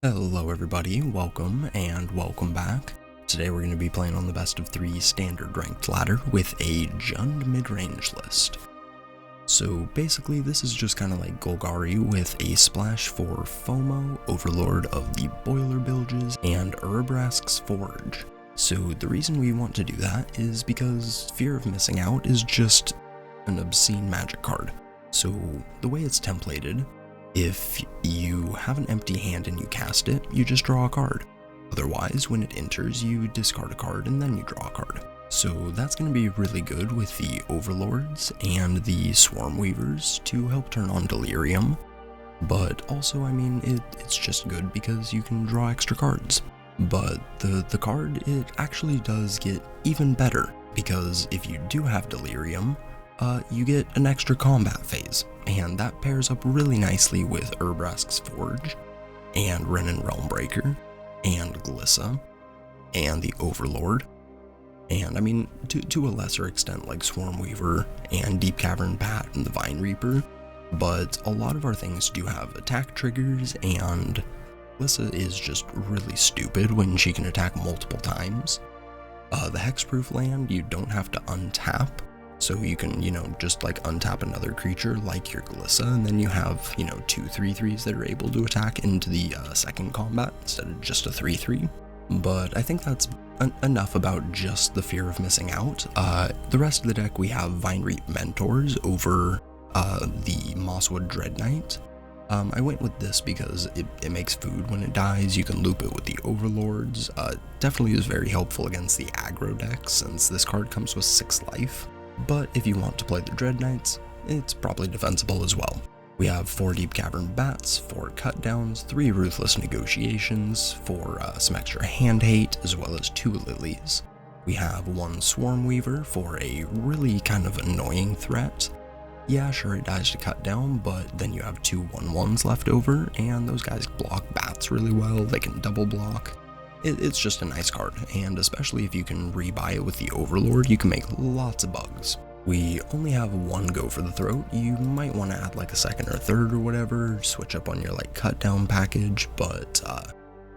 Hello everybody, welcome and welcome back. Today we're going to be playing on the best of 3 standard ranked ladder with a Jund mid-range list. So basically this is just kind of like Golgari with a splash for FOMO, Overlord of the Boiler Bilges, and Urabrask's Forge. So the reason we want to do that is because Fear of Missing Out is just an obscene magic card. So the way it's templated, if you have an empty hand and you cast it, you just draw a card. Otherwise, when it enters, you discard a card and then you draw a card. So that's going to be really good with the Overlords and the Swarm Weavers to help turn on Delirium. But also, I mean, it's just good because you can draw extra cards. But the card, it actually does get even better, because if you do have Delirium, you get an extra combat phase, and that pairs up really nicely with Urabrask's Forge, and Renin Realmbreaker, and Glissa, and the Overlord, and I mean, to a lesser extent like Swarm Weaver, and Deep Cavern Bat, and the Vine Reaper, but a lot of our things do have attack triggers, and Glissa is just really stupid when she can attack multiple times. The Hexproof land, you don't have to untap, so you can, just like untap another creature like your Glissa, and then you have, 2 3/3s that are able to attack into the second combat instead of just a 3/3. But I think that's enough about just the Fear of Missing Out. The rest of the deck, we have Vine Reap Mentors over the Mosswood Dread Knight. I went with this because it makes food when it dies. You can loop it with the Overlords. Definitely is very helpful against the aggro deck, since this card comes with 6 life. But if you want to play the Dread Knights, it's probably defensible as well. We have 4 Deep Cavern Bats, 4 Cut Downs, 3 Ruthless Negotiations, 4 some extra Hand Hate, as well as 2 Lilies. We have 1 Swarm Weaver for a really kind of annoying threat. Yeah, sure, it dies to Cut Down, but then you have 2 1/1s left over, and those guys block bats really well. They can double block. It's just a nice card, and especially if you can rebuy it with the Overlord, you can make lots of bugs. We only have 1 Go for the Throat. You might want to add like a second or third or whatever, switch up on your like cut down package, but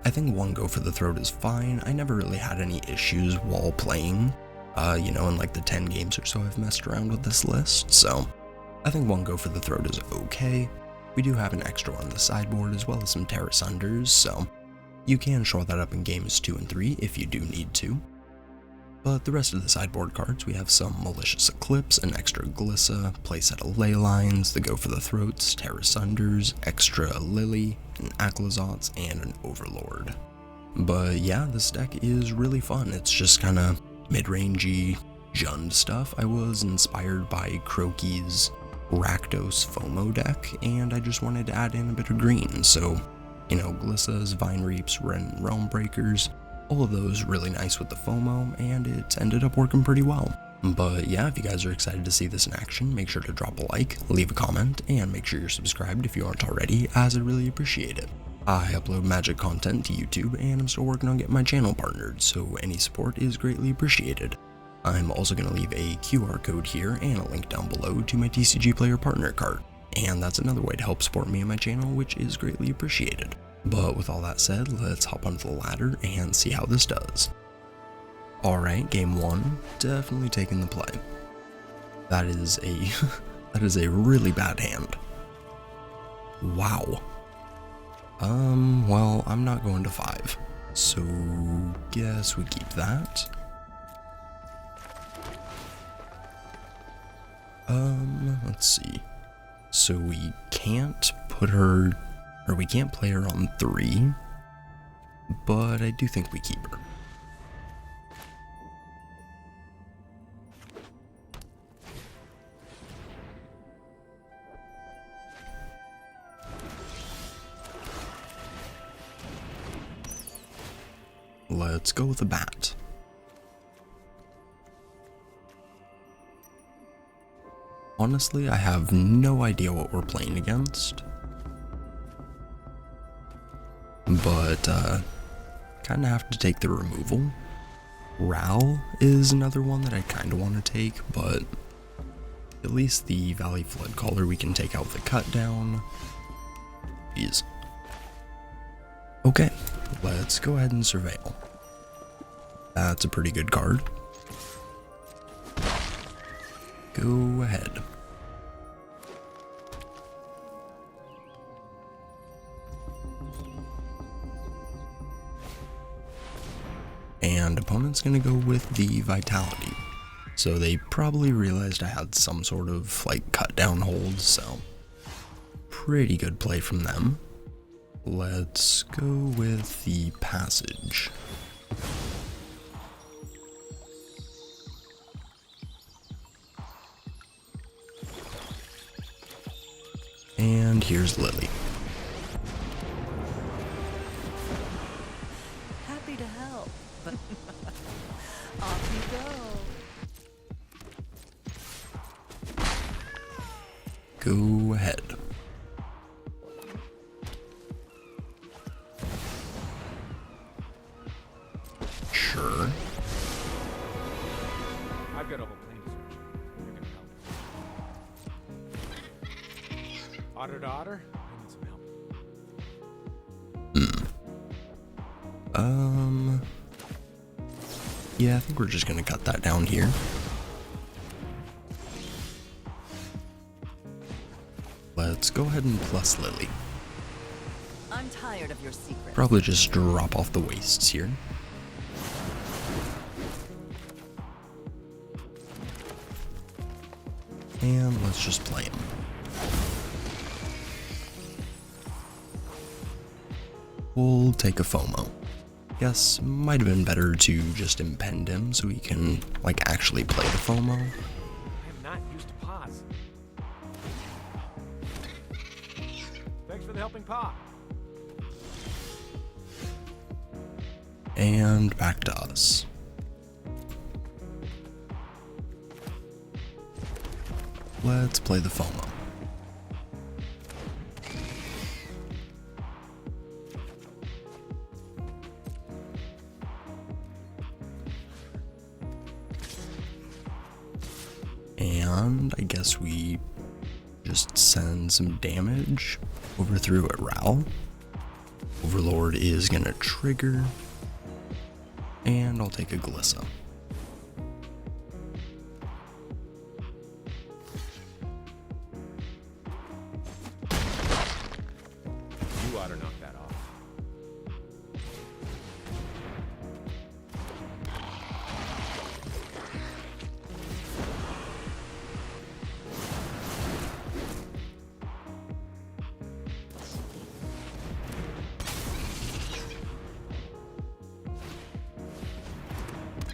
I think 1 Go for the Throat is fine. I never really had any issues while playing, in like the 10 games or so I've messed around with this list, so I think 1 Go for the Throat is okay. We do have an extra on the sideboard as well as some Terra Sunders, so you can shore that up in games 2 and 3 if you do need to. But the rest of the sideboard cards, we have some Malicious Eclipse, an extra Glissa, playset of Ley Lines, the Go for the Throats, Terra Sunders, extra Lily, an Aclazotz, and an Overlord. But yeah, this deck is really fun. It's just kind of mid-rangey Jund stuff. I was inspired by Croaky's Rakdos FOMO deck, and I just wanted to add in a bit of green, so Glissas, Vine Reaps, Renin Realmbreakers, all of those really nice with the FOMO, and it ended up working pretty well. But yeah, if you guys are excited to see this in action, make sure to drop a like, leave a comment, and make sure you're subscribed if you aren't already, as I'd really appreciate it. I upload magic content to YouTube, and I'm still working on getting my channel partnered, so any support is greatly appreciated. I'm also going to leave a QR code here and a link down below to my TCG Player Partner card, and that's another way to help support me and my channel, which is greatly appreciated. But with all that said, let's hop onto the ladder and see how this does. Alright, game 1, definitely taking the play. That is a really bad hand. Wow. Well, I'm not going to 5, so guess we keep that. Let's see. So we can't put her, or we can't play her on 3, but I do think we keep her. Let's go with a bat. Honestly, I have no idea what we're playing against, but kind of have to take the removal. Ral is another one that I kind of want to take, but at least the Valley Flood Caller we can take out the cut down. Jeez. Okay, let's go ahead and surveil. That's a pretty good card. Go ahead. And opponent's gonna go with the Vitality. So they probably realized I had some sort of like cut down hold, so pretty good play from them. Let's go with the Passage. And here's Lily. Happy to help, but off you go. Go ahead. Sure. I've got a whole plane to search. You're gonna help. Otter to otter, I need some help. Yeah, I think we're just gonna cut that down here. Let's go ahead and plus Lily. I'm tired of your secrets. Probably just drop off the wastes here. And let's just play him. We'll take a FOMO. Guess might have been better to just impend him so he can like actually play the FOMO. I am not used to pause. Thanks for the helping paw. And back to us. Let's play the FOMO. And I guess we just send some damage over through at Ral. Overlord is gonna trigger. And I'll take a Glissa. You ought to knock that off.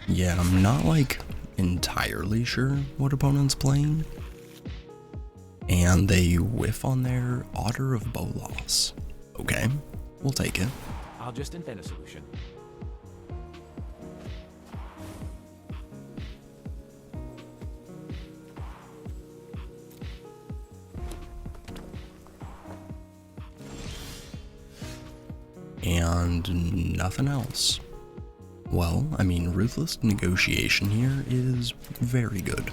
Yeah, I'm not like entirely sure what opponent's playing. And they whiff on their Otter of Bolas. Okay, we'll take it. I'll just invent a solution. And nothing else. Well, I mean, Ruthless Negotiation here is very good.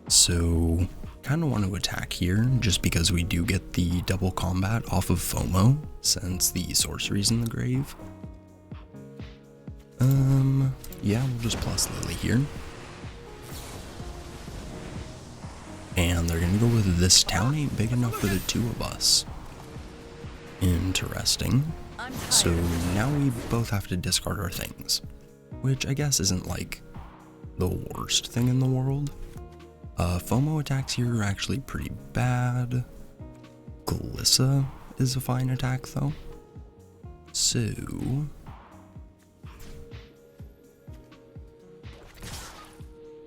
So, kind of want to attack here, just because we do get the double combat off of FOMO, since the sorcery's in the grave. Yeah, we'll just plus Lily here. And they're gonna go with this town ain't big enough for the two of us. Interesting. So now we both have to discard our things, which I guess isn't like the worst thing in the world. FOMO attacks here are actually pretty bad. Glissa is a fine attack though. So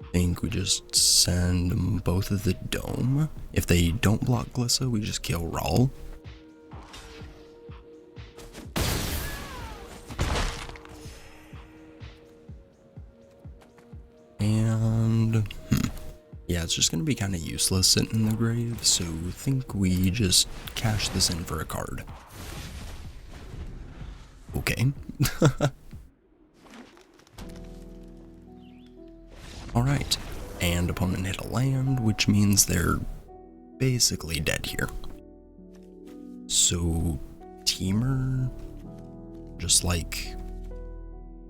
I think we just send them both of the dome. If they don't block Glissa, we just kill Raul. And yeah, it's just gonna be kind of useless sitting in the grave, so I think we just cash this in for a card. Okay. Alright, and opponent hit a land, which means they're basically dead here. So, Temur, just like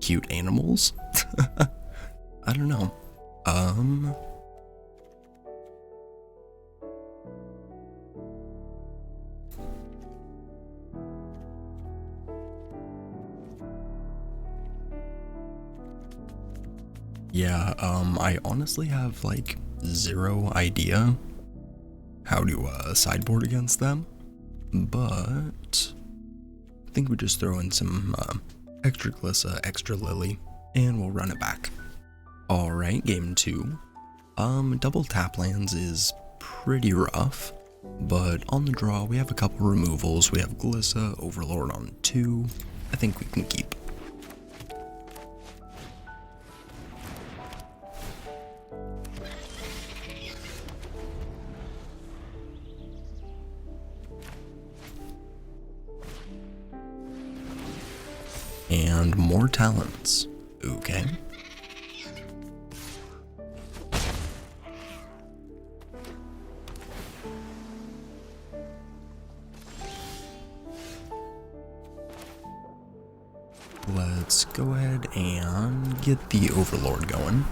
cute animals? I don't know. Yeah, I honestly have like zero idea how to sideboard against them, but I think we just throw in some extra Glissa, extra Lily, and we'll run it back. Alright, game 2. Double tap lands is pretty rough, but on the draw we have a couple removals. We have Glissa, Overlord on 2. I think we can keep. And more talents. Okay. Let's go ahead and get the Overlord going.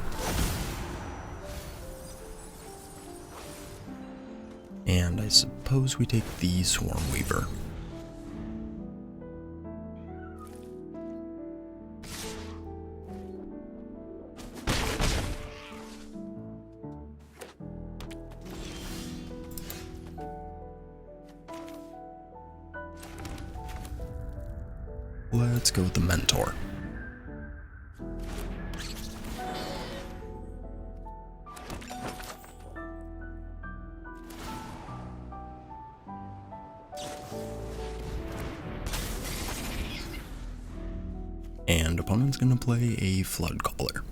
And I suppose we take the Swarm Weaver. Let's go with the Mentor. And opponent's gonna play a Flood Caller.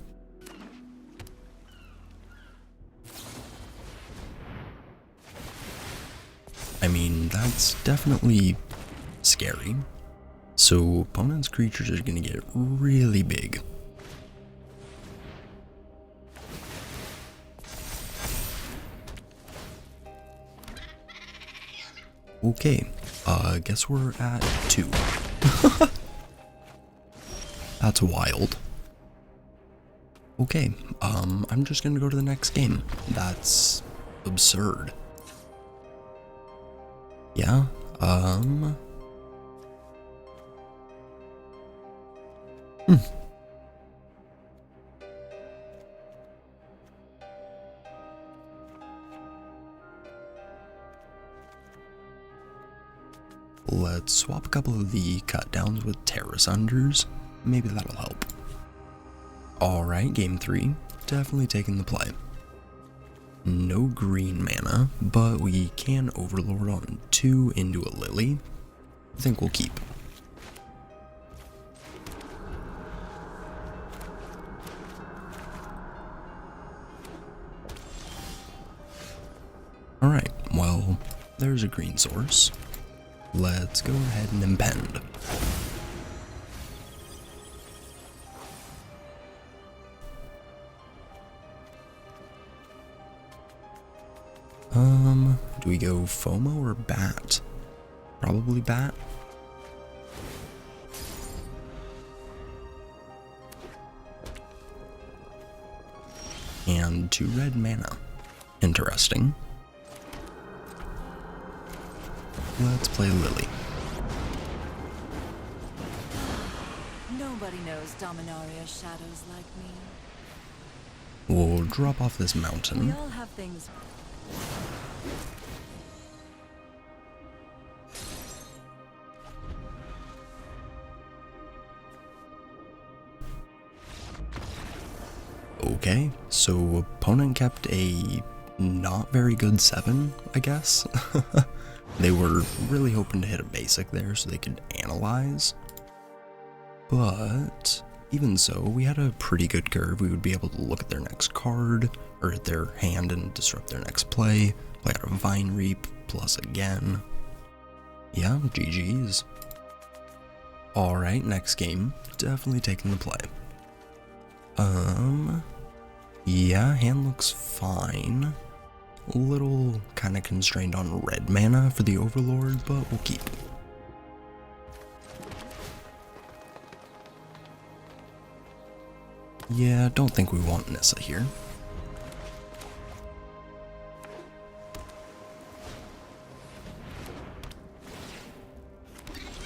I mean, that's definitely scary. So opponent's creatures are gonna get really big. Okay, guess we're at 2. That's wild. Okay, I'm just gonna go to the next game. That's absurd. Yeah, Let's swap a couple of the cut downs with Terrace Unders. Maybe that'll help. Alright, game 3. Definitely taking the play. No green mana, but we can Overlord on 2 into a Lily. I think we'll keep. Alright, well, there's a green source. Let's go ahead and impend. Do we go FOMO or Bat? Probably Bat. And 2 red mana. Interesting. Let's play Lily. Nobody knows Dominaria's shadows like me. We'll drop off this We mountain. all have things. Okay, so opponent kept a not very good 7, I guess. They were really hoping to hit a basic there so they could analyze. But even so, we had a pretty good curve. We would be able to look at their next card, or at their hand and disrupt their next play out a Vine Reap, plus again. Yeah, GG's. Alright, next game. Definitely taking the play. Yeah, hand looks fine. A little kind of constrained on red mana for the Overlord, but we'll keep. Yeah, don't think we want Nissa here.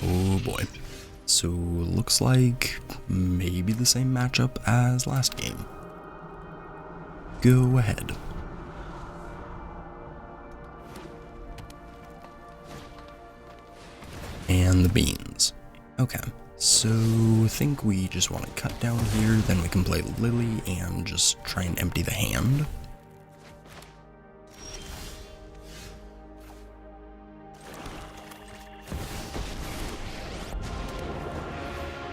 Oh boy. So looks like maybe the same matchup as last game. Go ahead. And the beans. Okay, so I think we just want to cut down here, then we can play Lily and just try and empty the hand.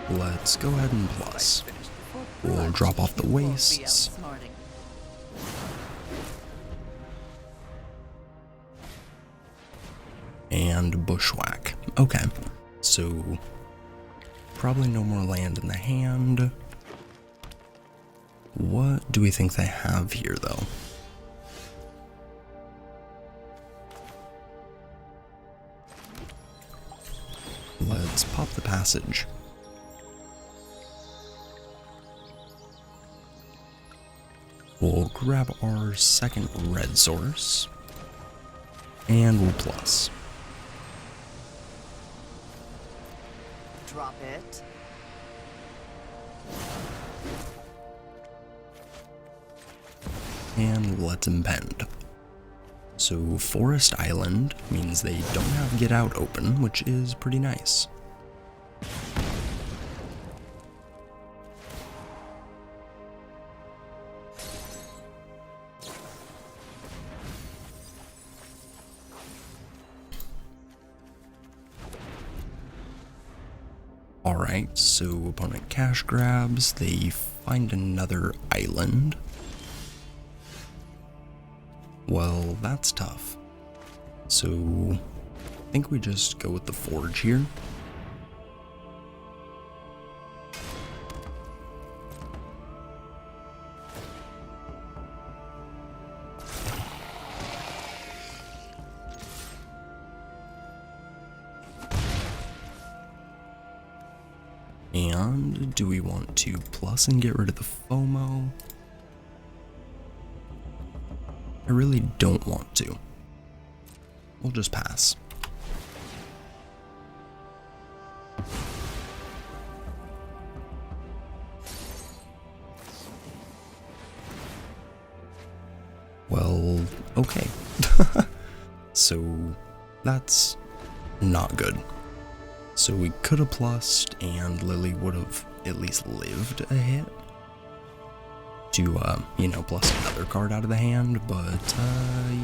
Let's go ahead and plus. We'll drop off the wastes. And bushwhack. Okay, so probably no more land in the hand. What do we think they have here, though? Let's pop the passage. We'll grab our second red source, and we'll plus. Drop it. And let's impend. So Forest Island means they don't have Get Out open, which is pretty nice. Alright, so opponent cash grabs, they find another island. Well, that's tough. So, I think we just go with the forge here. And do we want to plus and get rid of the FOMO? I really don't want to. We'll just pass. Well, okay. So that's not good. So we could have plussed and Lily would have at least lived a hit to, you know, plus another card out of the hand, but,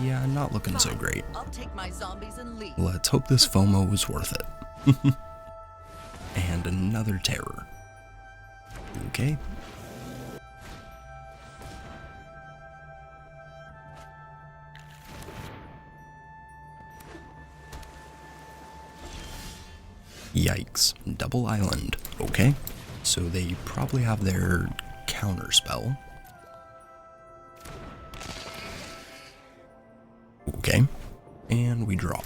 yeah, not looking so great. I'll take my zombies and leave. Let's hope this FOMO was worth it. And another terror. Okay. Yikes. Double island. Okay. So they probably have their counter spell. Okay. And we draw.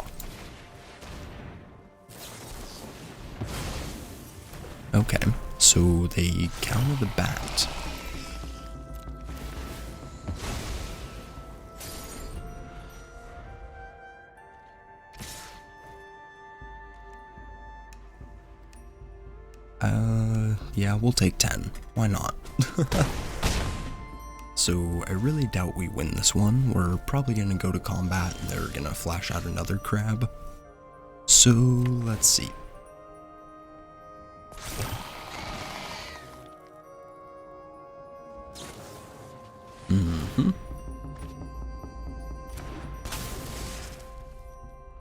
Okay. So they counter the bat. Yeah, we'll take 10. Why not? So I really doubt we win this one. We're probably gonna go to combat and they're gonna flash out another crab. So let's see.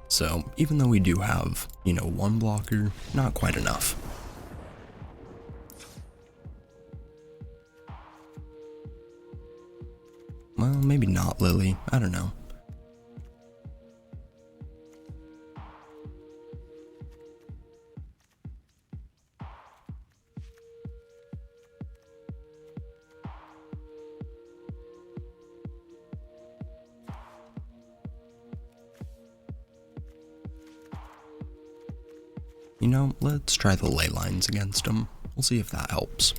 So even though we do have, you know, one blocker, not quite enough. Well, maybe not Lily. I don't know. You know, let's try the ley lines against him. We'll see if that helps.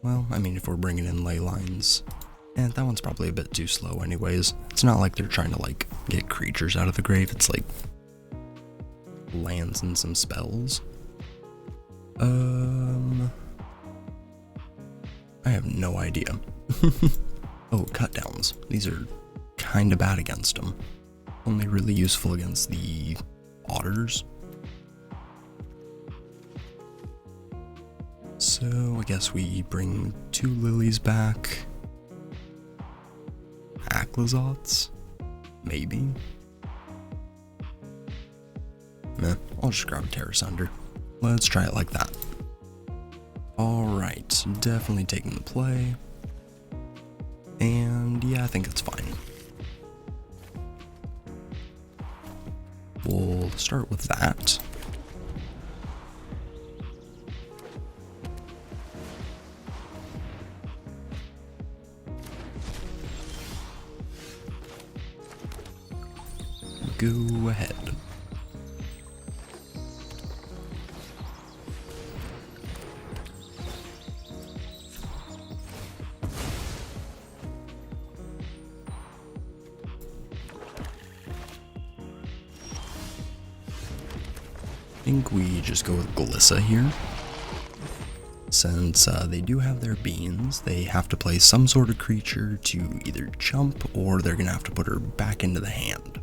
Well, I mean, if we're bringing in ley lines, and that one's probably a bit too slow anyways. It's not like they're trying to, like, get creatures out of the grave. It's like lands and some spells. I have no idea. Oh, cut downs. These are kinda bad against them. Only really useful against the otters. So I guess we bring 2 lilies back. Aclazots? Maybe? Meh, I'll just grab a Terrace Under. Let's try it like that. Alright, definitely taking the play. And yeah, I think it's fine. We'll start with that. Go ahead. I think we just go with Glissa here. Since they do have their beans, they have to play some sort of creature to either jump or they're gonna have to put her back into the hand.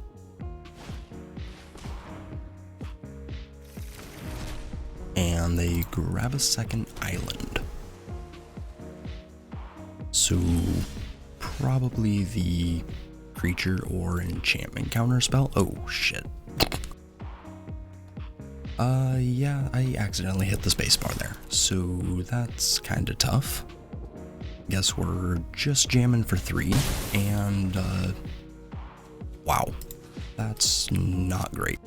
And they grab a second island. So probably the creature or enchantment counterspell. Oh shit. Yeah, I accidentally hit the spacebar there, so that's kinda tough. Guess we're just jamming for 3, and wow, that's not great.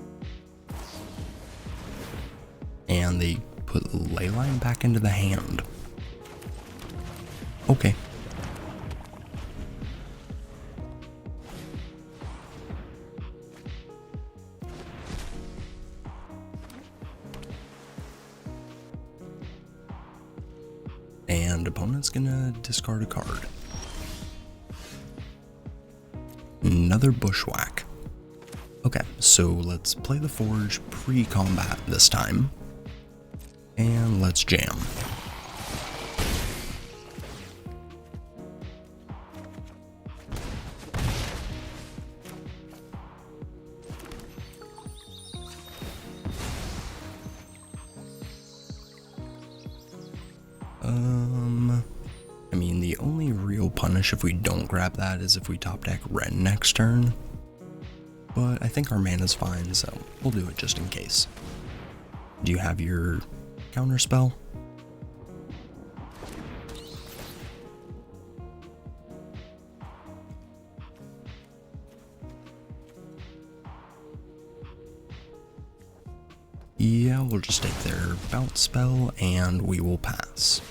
And they put Leyline back into the hand. Okay. And opponent's gonna discard a card. Another Bushwhack. Okay, so let's play the Forge pre-combat this time. And let's jam. I mean, the only real punish if we don't grab that is if we top deck Ren next turn. But I think our mana's fine, so we'll do it just in case. Do you have your counterspell? Yeah, we'll just take their bounce spell and we will pass.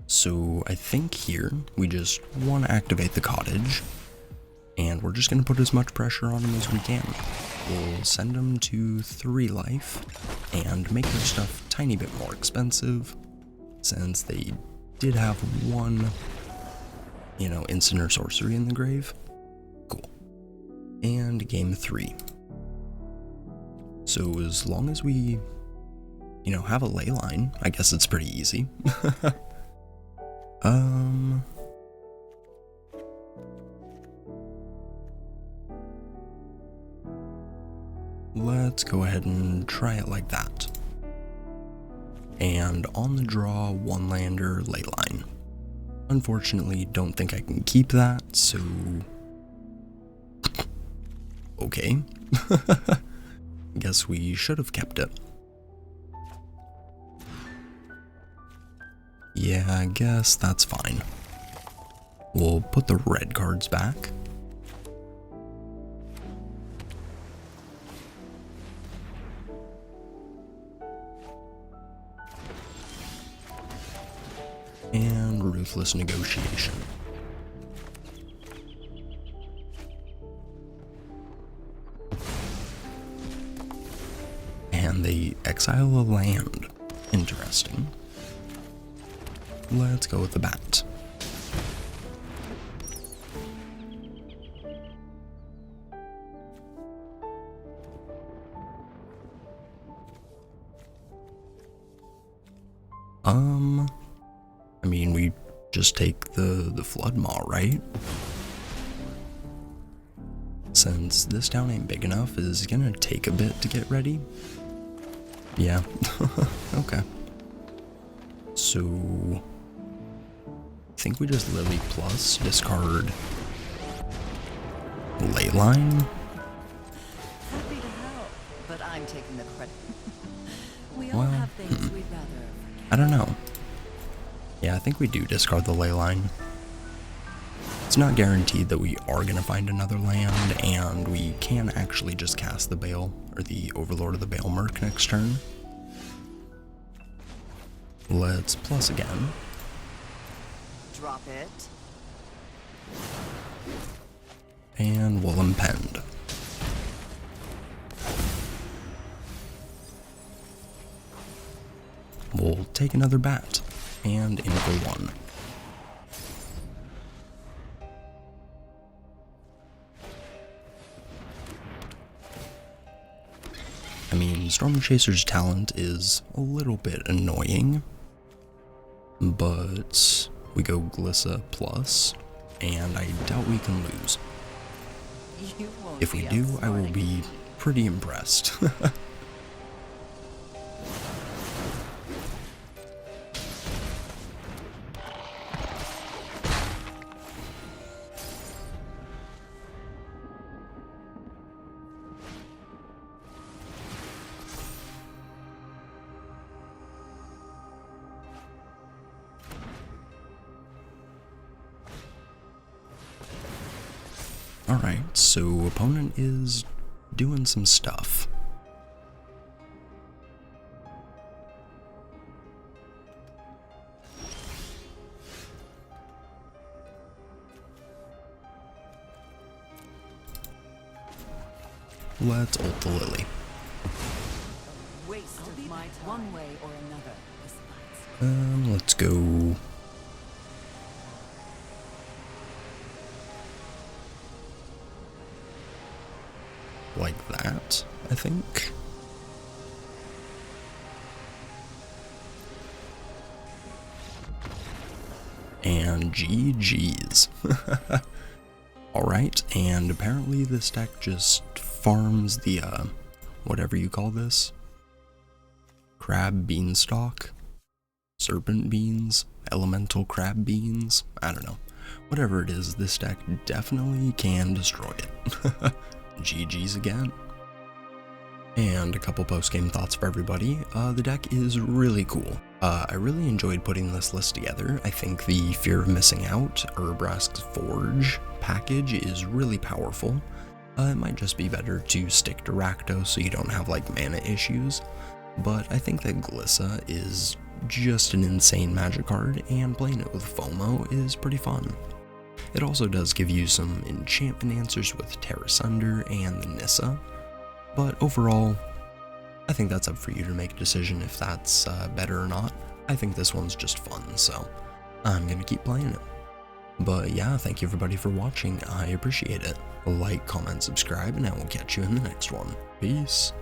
So I think here we just want to activate the cottage, and we're just going to put as much pressure on him as we can. We'll send him to 3 life and make their stuff a tiny bit more expensive, since they did have 1, instant or sorcery in the grave. Cool. And game 3. So as long as we, have a ley line, I guess it's pretty easy. Let's go ahead and try it like that. And on the draw, 1 lander, ley line. Unfortunately, don't think I can keep that, so... Okay. Guess we should have kept it. Yeah, I guess that's fine. We'll put the red cards back. And Ruthless Negotiation. And they exile a land. Interesting. Let's go with the bat. I mean, we just take the Flood Maw, right? Since this town ain't big enough, is gonna take a bit to get ready. Yeah, okay. So, I think we just Lily plus discard Leyline. Happy to help, but I'm taking the credit. We all Well, have things we'd rather forget. I don't know. Yeah, I think we do discard the Leyline. It's not guaranteed that we are going to find another land, and we can actually just cast the Bale, or the Overlord of the Bale Merc next turn. Let's plus again. Drop it. And we'll impend. We'll take another bat, and in for one. I mean, Storm Chaser's talent is a little bit annoying, but we go Glissa plus, and I doubt we can lose. You won't If we be do, I will outsmarting. be pretty impressed. Alright, so opponent is doing some stuff. Let's ult the Lily. Waste of my time. One way or another. This Let's go. Like that, I think. And GG's. Alright, and apparently this deck just farms the, whatever you call this. Crab beanstalk? Serpent beans? Elemental crab beans? I don't know. Whatever it is, this deck definitely can destroy it. GG's again. And a couple post-game thoughts for everybody. The deck is really cool. I really enjoyed putting this list together. I think the Fear of Missing Out, Urbrask's Forge package is really powerful. It might just be better to stick to Rakdos so you don't have like mana issues, but I think that Glissa is just an insane magic card, and playing it with FOMO is pretty fun. It also does give you some enchantment answers with Terra Sunder and the Nissa, but overall, I think that's up for you to make a decision if that's better or not. I think this one's just fun, so I'm gonna keep playing it. But yeah, thank you everybody for watching, I appreciate it. Like, comment, subscribe, and I will catch you in the next one. Peace.